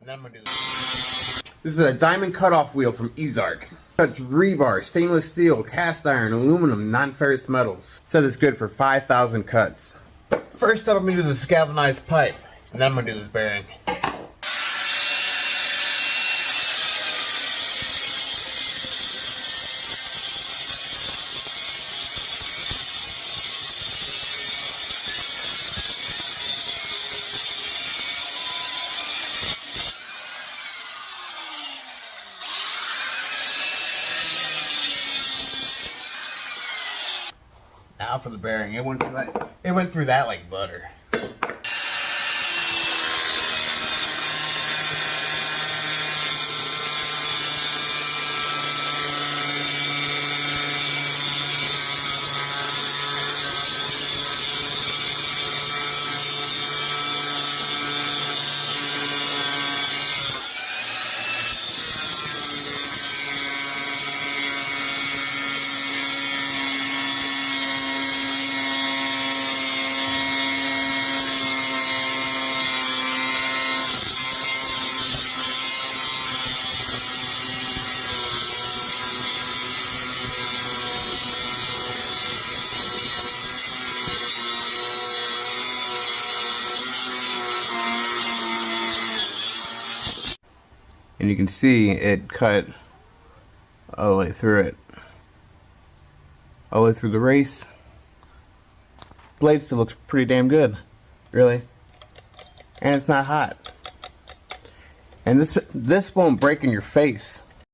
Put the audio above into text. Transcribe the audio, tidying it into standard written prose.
And then I'm gonna do this is a diamond cutoff wheel from Ezarc. Cuts rebar, stainless steel, cast iron, aluminum, non-ferrous metals. It says it's good for 5,000 cuts. First up, I'm gonna do this galvanized pipe, and then I'm gonna do this bearing. Now for the bearing. It went through that like butter. And you can see it cut all the way through it. All the way through the race. Blade still looks pretty damn good, really. And it's not hot. And this won't break in your face.